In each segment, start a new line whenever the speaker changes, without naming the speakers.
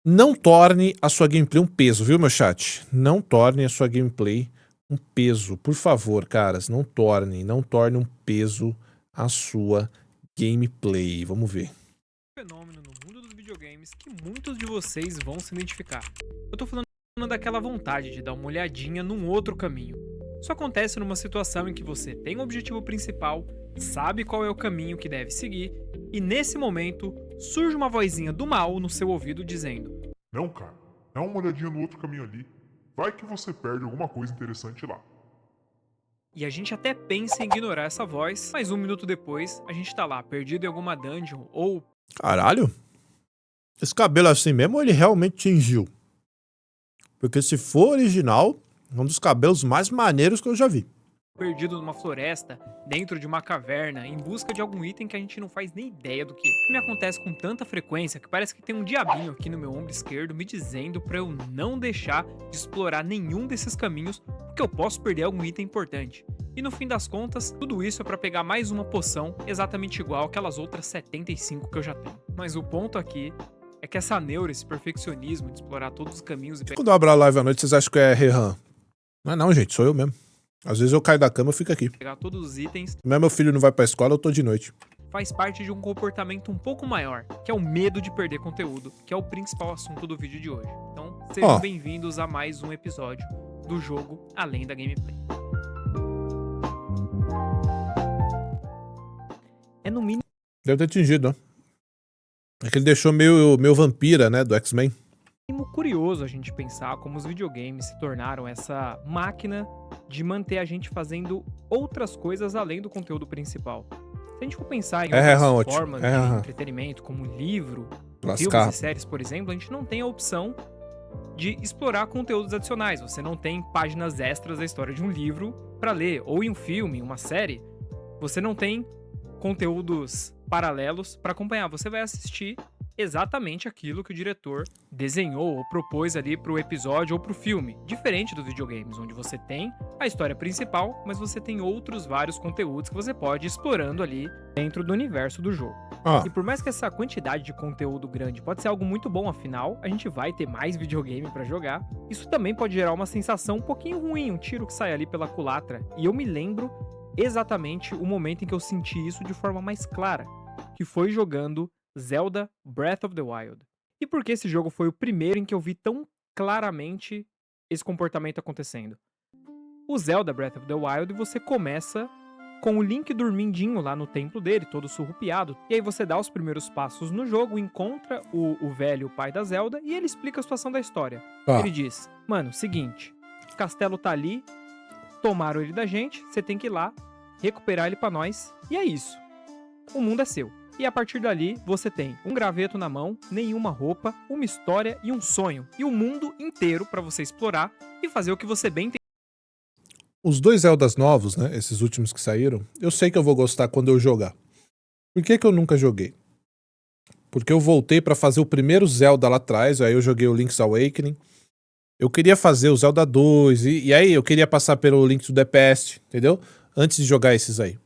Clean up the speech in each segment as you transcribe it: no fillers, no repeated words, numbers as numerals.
Não torne a sua gameplay um peso, viu, meu chat? Não torne a sua gameplay um peso. Por favor, caras, não torne um peso a sua gameplay. Vamos ver.
Fenômeno no mundo dos videogames que muitos de vocês vão se identificar. Eu tô falando daquela vontade de dar uma olhadinha num outro caminho. Isso acontece numa situação em que você tem um objetivo principal, sabe qual é o caminho que deve seguir, e nesse momento surge uma vozinha do mal no seu ouvido dizendo:
Não, cara, dá uma olhadinha no outro caminho ali. Vai que você perde alguma coisa interessante lá.
E a gente até pensa em ignorar essa voz, mas um minuto depois a gente tá lá, perdido em alguma dungeon ou
Caralho? Esse cabelo assim mesmo ou ele realmente tingiu? Porque se for original, é um dos cabelos mais maneiros que eu já vi.
perdido numa floresta, dentro de uma caverna, em busca de algum item que a gente não faz nem ideia do que é. Me acontece com tanta frequência que parece que tem um diabinho aqui no meu ombro esquerdo me dizendo pra eu não deixar de explorar nenhum desses caminhos, porque eu posso perder algum item importante. E no fim das contas, tudo isso é pra pegar mais uma poção exatamente igual aquelas outras 75 que eu já tenho. Mas o ponto aqui é que essa neura, esse perfeccionismo de explorar todos os caminhos e
Quando eu abro a live à noite, vocês acham que é Rehan? Não é não, gente, sou eu mesmo. Às vezes eu caio da cama e fico aqui.
pegar todos os itens
Mesmo meu filho não vai pra escola, eu tô de noite.
faz parte de um comportamento um pouco maior, que é o medo de perder conteúdo, que é o principal assunto do vídeo de hoje. Então, sejam bem-vindos a mais um episódio do jogo Além da Gameplay. É no mínimo
Deve ter tingido, né? É que ele deixou meio vampira, né, do X-Men.
curioso a gente pensar como os videogames se tornaram essa máquina de manter a gente fazendo outras coisas além do conteúdo principal. Se a gente for pensar em outras formas de entretenimento, como livro, filmes e séries, por exemplo, a gente não tem a opção de explorar conteúdos adicionais. Você não tem páginas extras da história de um livro para ler, ou em um filme, uma série, você não tem conteúdos paralelos para acompanhar. Você vai assistir exatamente aquilo que o diretor desenhou ou propôs ali pro episódio ou pro filme. Diferente dos videogames, onde você tem a história principal, mas você tem outros vários conteúdos que você pode ir explorando ali dentro do universo do jogo. E por mais que essa quantidade de conteúdo grande pode ser algo muito bom, afinal, a gente vai ter mais videogame pra jogar, isso também pode gerar uma sensação um pouquinho ruim, um tiro que sai ali pela culatra. E eu me lembro exatamente o momento em que eu senti isso de forma mais clara, que foi jogando Zelda Breath of the Wild. E por que esse jogo foi o primeiro em que eu vi tão claramente esse comportamento acontecendo? O Zelda Breath of the Wild, você começa com o Link dormindinho lá no templo dele, todo surrupiado. E aí você dá os primeiros passos no jogo, encontra o velho, o pai da Zelda, e ele explica a situação da história. Ele diz: mano, seguinte, o castelo tá ali, tomaram ele da gente, você tem que ir lá, recuperar ele pra nós, e é isso. O mundo é seu. E a partir dali, você tem um graveto na mão, nenhuma roupa, uma história e um sonho. E o mundo inteiro pra você explorar e fazer o que você bem tem.
Os dois Zeldas novos, né, esses últimos que saíram, eu sei que eu vou gostar quando eu jogar. Por que que eu nunca joguei? Porque eu voltei pra fazer o primeiro Zelda lá atrás, aí eu joguei o Link's Awakening. Eu queria fazer o Zelda 2, e aí eu queria passar pelo Link to the Past, entendeu? Antes de jogar esses aí.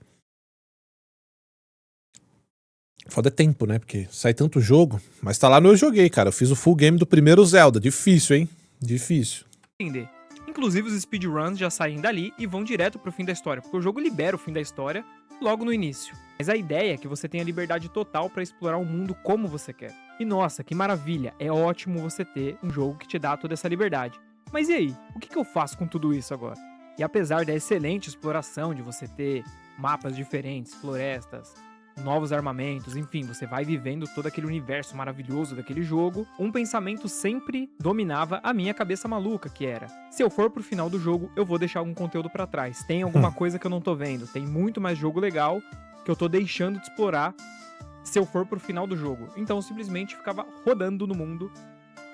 Foda é tempo, né? Porque sai tanto jogo. Mas tá lá no Eu Joguei, cara. Eu fiz o full game do primeiro Zelda. Difícil, hein? Difícil.
Entender. Inclusive os speedruns já saem dali e vão direto pro fim da história, porque o jogo libera o fim da história logo no início. Mas a ideia é que você tenha liberdade total pra explorar o mundo como você quer. E nossa, que maravilha! É ótimo você ter um jogo que te dá toda essa liberdade. Mas e aí? O que eu faço com tudo isso agora? E apesar da excelente exploração de você ter mapas diferentes, florestas, novos armamentos, enfim, você vai vivendo todo aquele universo maravilhoso daquele jogo, um pensamento sempre dominava a minha cabeça maluca, que era: se eu for pro final do jogo, eu vou deixar algum conteúdo pra trás. Tem alguma coisa que eu não tô vendo, tem muito mais jogo legal que eu tô deixando de explorar se eu for pro final do jogo. Então eu simplesmente ficava rodando no mundo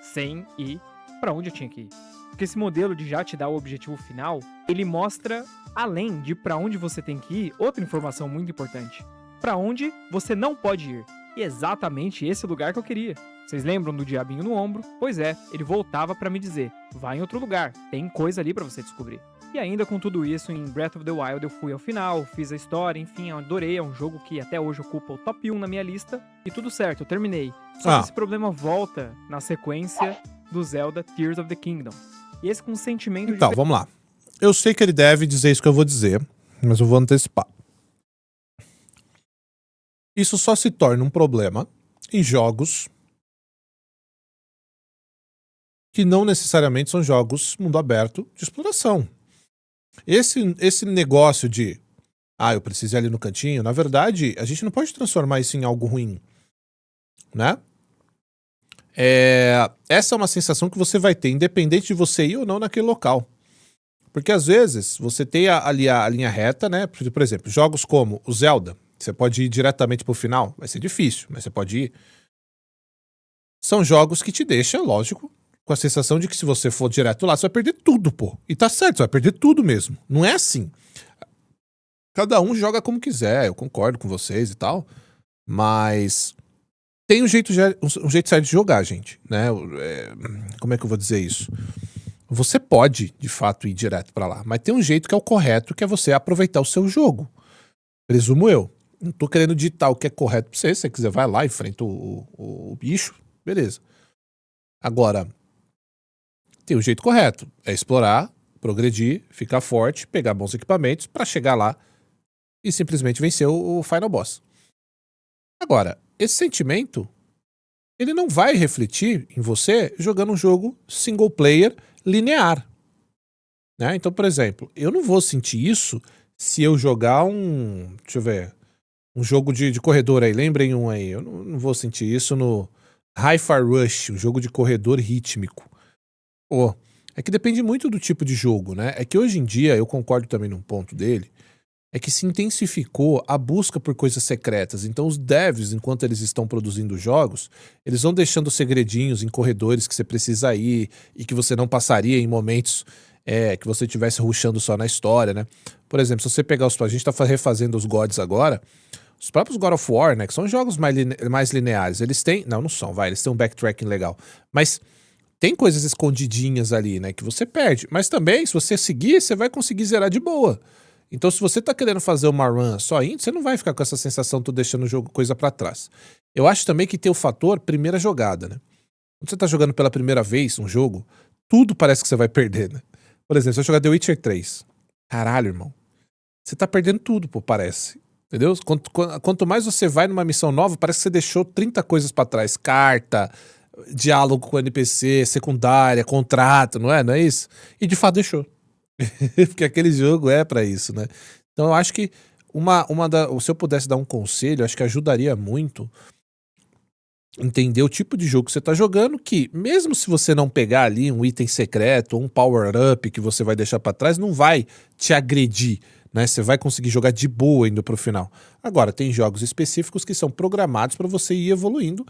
sem ir pra onde eu tinha que ir. Porque esse modelo de já te dar o objetivo final, ele mostra, além de pra onde você tem que ir, outra informação muito importante: pra onde você não pode ir. E é exatamente esse lugar que eu queria. Vocês lembram do diabinho no ombro? Pois é, ele voltava pra me dizer: vai em outro lugar, tem coisa ali pra você descobrir. E ainda com tudo isso, em Breath of the Wild eu fui ao final, fiz a história, enfim, eu adorei, é um jogo que até hoje ocupa o top 1 na minha lista, e tudo certo, eu terminei. Só que esse problema volta na sequência do Zelda Tears of the Kingdom. E esse com um sentimento
Então, vamos lá. Eu sei que ele deve dizer isso que eu vou dizer, mas eu vou antecipar. Isso só se torna um problema em jogos que não necessariamente são jogos mundo aberto de exploração. Esse negócio de eu preciso ir ali no cantinho, na verdade, a gente não pode transformar isso em algo ruim, né? Essa é uma sensação que você vai ter, independente de você ir ou não naquele local. Porque às vezes você tem ali a linha reta, né? Por exemplo, jogos como o Zelda, você pode ir diretamente pro final, vai ser difícil, mas você pode ir. São jogos que te deixam, lógico, com a sensação de que se você for direto lá, você vai perder tudo, pô. E tá certo, você vai perder tudo mesmo. Não é assim. Cada um joga como quiser, eu concordo com vocês e tal, mas tem um jeito certo de jogar, gente, né? Como é que eu vou dizer isso? Você pode, de fato, ir direto pra lá, mas tem um jeito que é o correto, que é você aproveitar o seu jogo. Presumo eu. Não tô querendo ditar o que é correto pra você, se você quiser vai lá, enfrenta o bicho, beleza. Agora, tem o jeito correto, é explorar, progredir, ficar forte, pegar bons equipamentos pra chegar lá e simplesmente vencer o final boss. Agora, esse sentimento, ele não vai refletir em você jogando um jogo single player linear, né? Então, por exemplo, eu não vou sentir isso se eu jogar deixa eu ver, um jogo de corredor aí, lembrem um aí, eu não vou sentir isso no Hi-Fi Rush, um jogo de corredor rítmico. É que depende muito do tipo de jogo, né? É que hoje em dia, eu concordo também num ponto dele, é que se intensificou a busca por coisas secretas. Então os devs, enquanto eles estão produzindo jogos, eles vão deixando segredinhos em corredores que você precisa ir e que você não passaria em momentos que você estivesse rushando só na história, né? Por exemplo, se você pegar a gente tá refazendo os gods agora, os próprios God of War, né, que são jogos mais lineares, eles têm... Não são, eles têm um backtracking legal. Mas tem coisas escondidinhas ali, né, que você perde. Mas também, se você seguir, você vai conseguir zerar de boa. Então, se você tá querendo fazer uma run só indo, você não vai ficar com essa sensação de tô deixando o jogo coisa pra trás. Eu acho também que tem o fator primeira jogada, né? Quando você tá jogando pela primeira vez um jogo, tudo parece que você vai perder, né? Por exemplo, se eu jogar The Witcher 3, caralho, irmão, você tá perdendo tudo, pô, parece. Entendeu? Quanto mais você vai numa missão nova, parece que você deixou 30 coisas pra trás. Carta, diálogo com o NPC, secundária, contrato, não é? Não é isso? E de fato deixou. Porque aquele jogo é pra isso, né? Então eu acho que se eu pudesse dar um conselho, acho que ajudaria muito entender o tipo de jogo que você tá jogando, que mesmo se você não pegar ali um item secreto ou um power-up que você vai deixar pra trás, não vai te agredir, né? Você vai conseguir jogar de boa indo pro final. Agora, tem jogos específicos que são programados pra você ir evoluindo.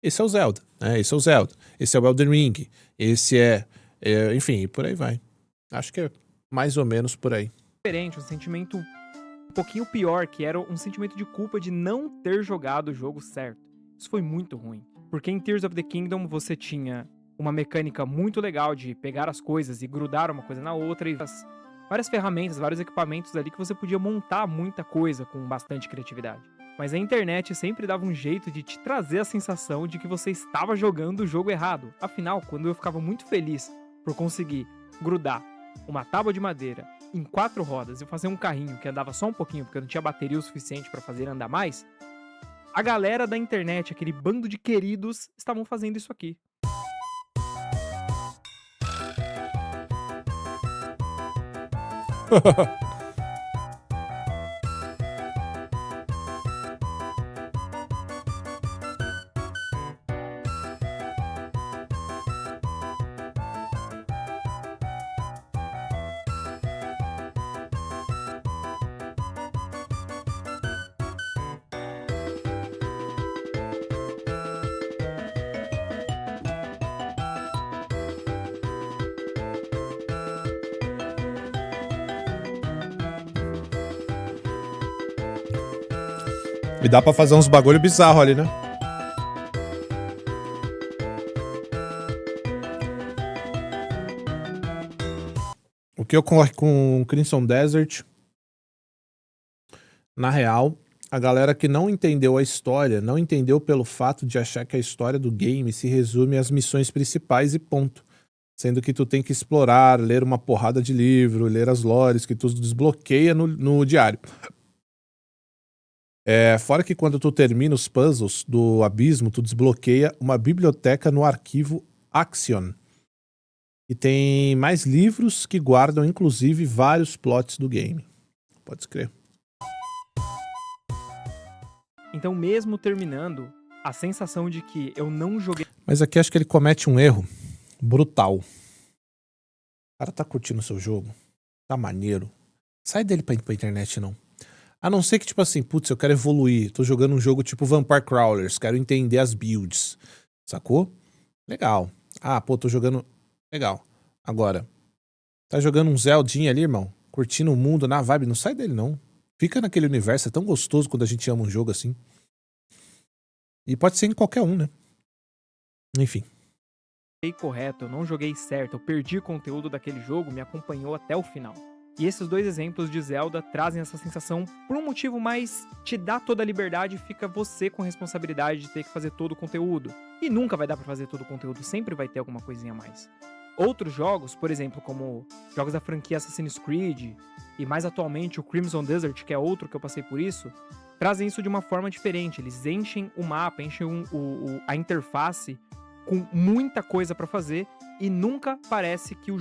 Esse é o Zelda, né? Esse é o Zelda. Esse é o Elden Ring. Esse enfim, e por aí vai. Acho que é mais ou menos por aí.
Diferente, um sentimento um pouquinho pior, que era um sentimento de culpa de não ter jogado o jogo certo. Isso foi muito ruim. Porque em Tears of the Kingdom você tinha uma mecânica muito legal de pegar as coisas e grudar uma coisa na outra e várias ferramentas, vários equipamentos ali que você podia montar muita coisa com bastante criatividade. Mas a internet sempre dava um jeito de te trazer a sensação de que você estava jogando o jogo errado. Afinal, quando eu ficava muito feliz por conseguir grudar uma tábua de madeira em 4 rodas e fazer um carrinho que andava só um pouquinho porque eu não tinha bateria o suficiente para fazer andar mais, a galera da internet, aquele bando de queridos, estavam fazendo isso aqui.
E dá pra fazer uns bagulho bizarro ali, né? O que ocorre com Crimson Desert, na real, a galera que não entendeu a história, não entendeu pelo fato de achar que a história do game se resume às missões principais e ponto. Sendo que tu tem que explorar, ler uma porrada de livro, ler as lores que tu desbloqueia no diário. Fora que quando tu termina os puzzles do abismo, tu desbloqueia uma biblioteca no arquivo Axion. E tem mais livros que guardam, inclusive, vários plots do game. Pode crer.
Então, mesmo terminando, a sensação de que eu não joguei...
Mas aqui acho que ele comete um erro brutal. O cara tá curtindo o seu jogo. Tá maneiro. Sai dele pra internet, não. A não ser que, tipo assim, putz, eu quero evoluir. Tô jogando um jogo tipo Vampire Crawlers. Quero entender as builds. Sacou? Legal. Ah, pô, tô jogando... Legal. Agora, tá jogando um Zeldinha ali, irmão? Curtindo o mundo na vibe. Não sai dele, não. Fica naquele universo. É tão gostoso quando a gente ama um jogo assim. E pode ser em qualquer um, né? Enfim.
Correto, eu não joguei certo, eu perdi conteúdo daquele jogo, me acompanhou até o final. E esses dois exemplos de Zelda trazem essa sensação por um motivo mais te dá toda a liberdade e fica você com a responsabilidade de ter que fazer todo o conteúdo. E nunca vai dar pra fazer todo o conteúdo, sempre vai ter alguma coisinha a mais. Outros jogos, por exemplo, como jogos da franquia Assassin's Creed e mais atualmente o Crimson Desert, que é outro que eu passei por isso, trazem isso de uma forma diferente. Eles enchem o mapa, enchem a interface com muita coisa pra fazer e nunca parece que o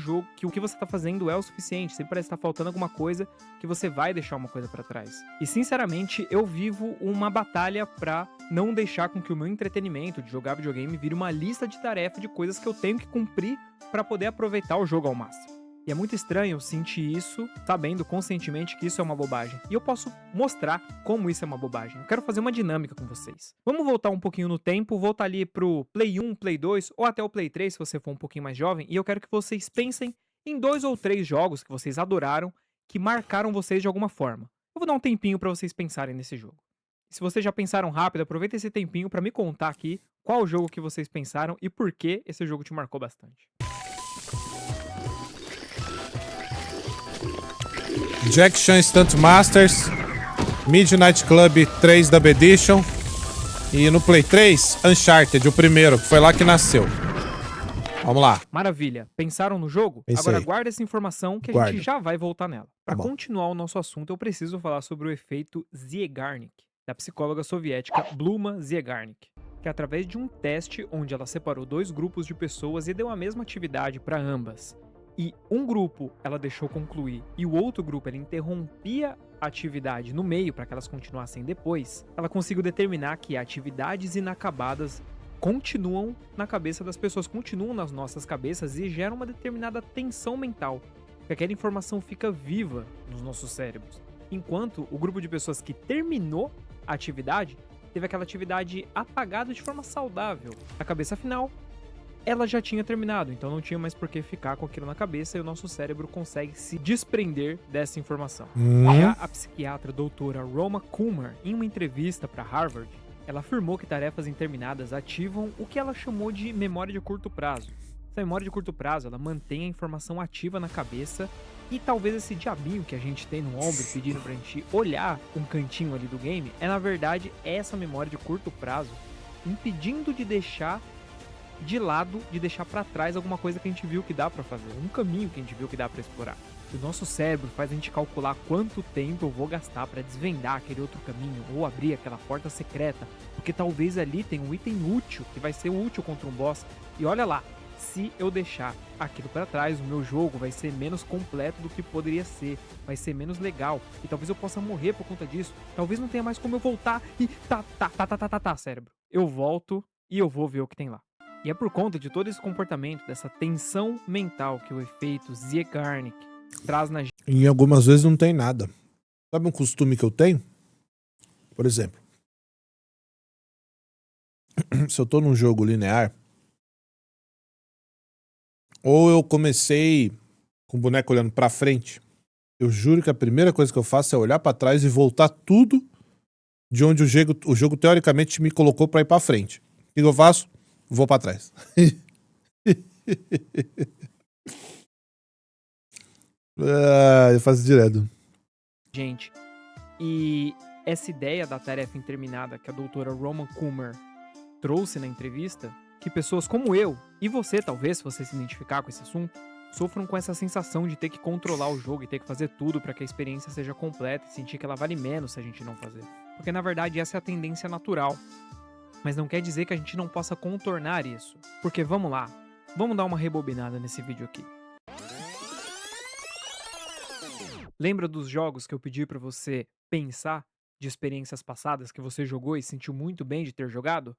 que você tá fazendo é o suficiente. Sempre parece que tá faltando alguma coisa que você vai deixar uma coisa pra trás. E sinceramente, eu vivo uma batalha pra não deixar com que o meu entretenimento de jogar videogame vire uma lista de tarefas de coisas que eu tenho que cumprir pra poder aproveitar o jogo ao máximo. E é muito estranho sentir isso, sabendo conscientemente que isso é uma bobagem. E eu posso mostrar como isso é uma bobagem. Eu quero fazer uma dinâmica com vocês. Vamos voltar um pouquinho no tempo, voltar ali pro Play 1, Play 2 ou até o Play 3, se você for um pouquinho mais jovem. E eu quero que vocês pensem em 2 ou 3 jogos que vocês adoraram, que marcaram vocês de alguma forma. Eu vou dar um tempinho pra vocês pensarem nesse jogo. Se vocês já pensaram rápido, aproveita esse tempinho pra me contar aqui qual jogo que vocês pensaram e por que esse jogo te marcou bastante.
Jack Chan Stunt Masters, Midnight Club 3 Dub Edition e no Play 3, Uncharted, o primeiro, que foi lá que nasceu. Vamos lá.
Maravilha. Pensaram no jogo?
Pensei.
Agora guarda essa informação que a gente já vai voltar nela. Para continuar o nosso assunto, eu preciso falar sobre o efeito Zeigarnik, da psicóloga soviética Bluma Zeigarnik, que através de um teste onde ela separou 2 grupos de pessoas e deu a mesma atividade para ambas, e um grupo ela deixou concluir e o outro grupo ela interrompia a atividade no meio para que elas continuassem depois, ela conseguiu determinar que atividades inacabadas continuam na cabeça das pessoas, continuam nas nossas cabeças e geram uma determinada tensão mental, porque aquela informação fica viva nos nossos cérebros, enquanto o grupo de pessoas que terminou a atividade teve aquela atividade apagada de forma saudável. A cabeça final ela já tinha terminado, então não tinha mais por que ficar com aquilo na cabeça e o nosso cérebro consegue se desprender dessa informação. Já a psiquiatra doutora Roma Kumar, em uma entrevista para Harvard, ela afirmou que tarefas interminadas ativam o que ela chamou de memória de curto prazo. Essa memória de curto prazo, ela mantém a informação ativa na cabeça e talvez esse diabinho que a gente tem no ombro pedindo pra gente olhar um cantinho ali do game é na verdade essa memória de curto prazo impedindo de deixar de lado, de deixar pra trás alguma coisa que a gente viu que dá pra fazer, um caminho que a gente viu que dá pra explorar. O nosso cérebro faz a gente calcular quanto tempo eu vou gastar pra desvendar aquele outro caminho ou abrir aquela porta secreta, porque talvez ali tenha um item útil que vai ser útil contra um boss. E olha lá, se eu deixar aquilo pra trás, o meu jogo vai ser menos completo do que poderia ser, vai ser menos legal e talvez eu possa morrer por conta disso. Talvez não tenha mais como eu voltar e cérebro. Eu volto e eu vou ver o que tem lá. E é por conta de todo esse comportamento, dessa tensão mental que o efeito Zeigarnik traz na gente.
E algumas vezes não tem nada. Sabe um costume que eu tenho? Por exemplo, se eu tô num jogo linear, ou eu comecei com o boneco olhando pra frente, eu juro que a primeira coisa que eu faço é olhar pra trás e voltar tudo de onde o jogo teoricamente me colocou pra ir pra frente. O que eu faço? Vou pra trás. Eu faço direto.
Gente, e essa ideia da tarefa interminada que a doutora Roman Kummer trouxe na entrevista, que pessoas como eu e você, talvez, se você se identificar com esse assunto, sofram com essa sensação de ter que controlar o jogo e ter que fazer tudo para que a experiência seja completa e sentir que ela vale menos se a gente não fazer. Porque na verdade essa é a tendência natural. Mas não quer dizer que a gente não possa contornar isso. Porque vamos lá, vamos dar uma rebobinada nesse vídeo aqui. Lembra dos jogos que eu pedi para você pensar de experiências passadas que você jogou e sentiu muito bem de ter jogado?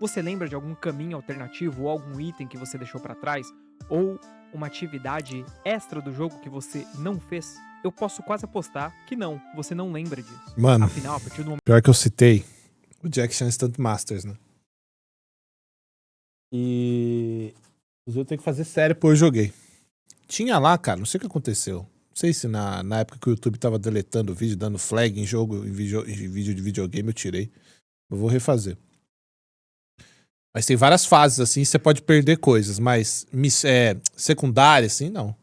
Você lembra de algum caminho alternativo ou algum item que você deixou para trás? Ou uma atividade extra do jogo que você não fez? Eu posso quase apostar que não, você não lembra disso.
Mano,
afinal, a partir do momento...
pior que eu citei o Jackson Instant Masters, né? E eu tenho que fazer sério, pô, eu joguei. Tinha lá, cara, não sei o que aconteceu. Não sei se na época que o YouTube tava deletando o vídeo, dando flag em jogo, em vídeo de videogame, eu tirei. Eu vou refazer. Mas tem várias fases, assim, você pode perder coisas, mas secundária, assim, não.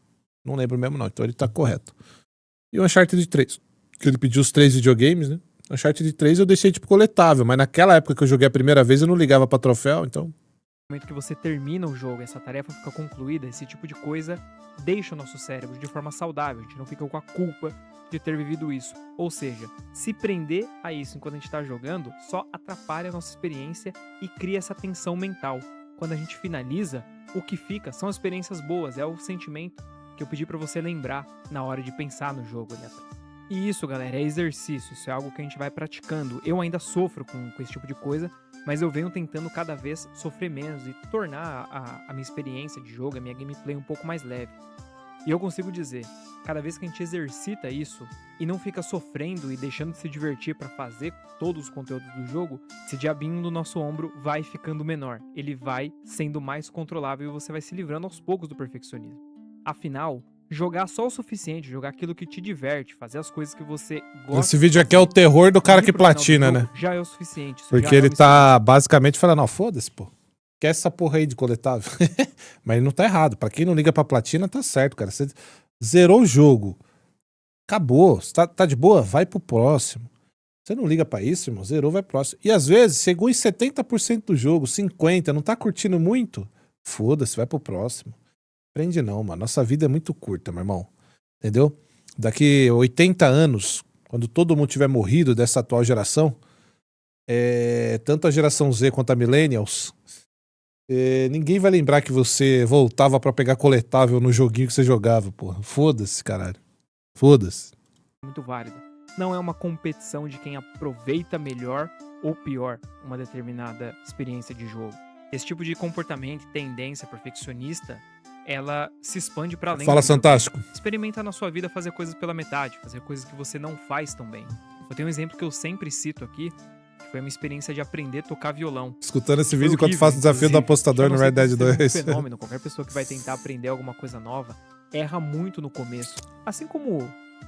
Não lembro mesmo, não. Então ele tá correto. E o Uncharted 3, que ele pediu os 3 videogames, né? O Uncharted 3 eu deixei, tipo, coletável, mas naquela época que eu joguei a primeira vez eu não ligava pra troféu, então...
No momento que você termina o jogo, essa tarefa fica concluída, esse tipo de coisa deixa o nosso cérebro de forma saudável, a gente não fica com a culpa de ter vivido isso. Ou seja, se prender a isso enquanto a gente está jogando só atrapalha a nossa experiência e cria essa tensão mental. Quando a gente finaliza, o que fica são experiências boas, é o sentimento que eu pedi para você lembrar na hora de pensar no jogo ali atrás. E isso, galera, é exercício, isso é algo que a gente vai praticando. Eu ainda sofro com esse tipo de coisa, mas eu venho tentando cada vez sofrer menos e tornar a minha experiência de jogo, a minha gameplay um pouco mais leve. E eu consigo dizer, cada vez que a gente exercita isso e não fica sofrendo e deixando de se divertir para fazer todos os conteúdos do jogo, esse diabinho do nosso ombro vai ficando menor. Ele vai sendo mais controlável e você vai se livrando aos poucos do perfeccionismo. Afinal, jogar só o suficiente, jogar aquilo que te diverte, fazer as coisas que você gosta.
Esse vídeo aqui é o terror do cara que platina, né?
Já é o suficiente.
Porque ele tá basicamente falando, não, foda-se, pô. Quer essa porra aí de coletável? Mas ele não tá errado. Pra quem não liga pra platina, tá certo, cara. Você zerou o jogo. Acabou. Você tá de boa? Vai pro próximo. Você não liga pra isso, irmão? Zerou, vai pro próximo. E às vezes, chegou em 70% do jogo, 50%, não tá curtindo muito? Foda-se, vai pro próximo. Aprende não, mano. Nossa vida é muito curta, meu irmão. Entendeu? Daqui 80 anos, quando todo mundo tiver morrido dessa atual geração, tanto a geração Z quanto a Millennials, ninguém vai lembrar que você voltava pra pegar coletável no joguinho que você jogava, porra. Foda-se, caralho. Foda-se.
Muito válida. Não é uma competição de quem aproveita melhor ou pior uma determinada experiência de jogo. Esse tipo de comportamento, tendência perfeccionista, ela se expande para além.
Fala, Fantástico.
Experimenta na sua vida fazer coisas pela metade, fazer coisas que você não faz tão bem. Eu tenho um exemplo que eu sempre cito aqui, que foi a minha experiência de aprender a tocar violão.
Escutando esse vídeo enquanto faço o desafio do apostador no Red Dead 2.
É um fenômeno. Qualquer pessoa que vai tentar aprender alguma coisa nova erra muito no começo. Assim como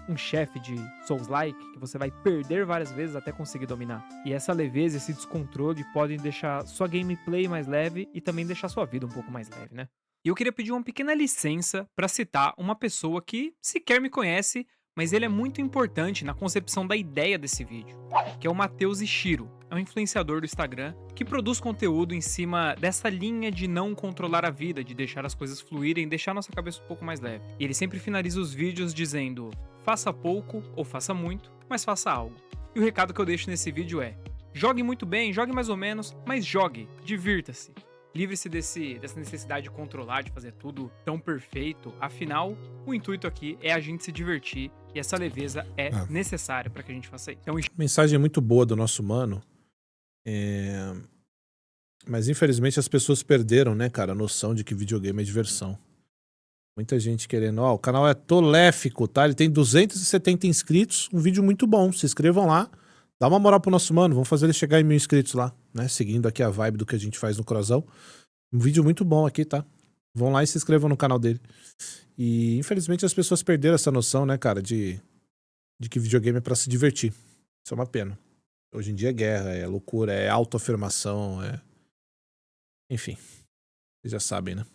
um chefe de Souls-like, que você vai perder várias vezes até conseguir dominar. E essa leveza, esse descontrole podem deixar sua gameplay mais leve e também deixar sua vida um pouco mais leve, né? E eu queria pedir uma pequena licença para citar uma pessoa que sequer me conhece, mas ele é muito importante na concepção da ideia desse vídeo, que é o Matheus Ishiro. É um influenciador do Instagram que produz conteúdo em cima dessa linha de não controlar a vida, de deixar as coisas fluírem, deixar nossa cabeça um pouco mais leve. E ele sempre finaliza os vídeos dizendo: faça pouco ou faça muito, mas faça algo. E o recado que eu deixo nesse vídeo é: jogue muito bem, jogue mais ou menos, mas jogue, divirta-se. Livre-se dessa necessidade de controlar, de fazer tudo tão perfeito. Afinal, o intuito aqui é a gente se divertir e essa leveza é necessária para que a gente faça isso. Então,
mensagem muito boa do nosso mano. Mas infelizmente as pessoas perderam, né, cara, a noção de que videogame é diversão. Muita gente querendo, o canal é toléfico, tá? Ele tem 270 inscritos, um vídeo muito bom. Se inscrevam lá, dá uma moral pro nosso mano, vamos fazer ele chegar em 1000 inscritos lá, né? Seguindo aqui a vibe do que a gente faz no Crozão. Um vídeo muito bom aqui, tá? Vão lá e se inscrevam no canal dele. E infelizmente as pessoas perderam essa noção, né, cara, de que videogame é pra se divertir. Isso é uma pena. Hoje em dia é guerra, é loucura, é autoafirmação, enfim. Vocês já sabem, né?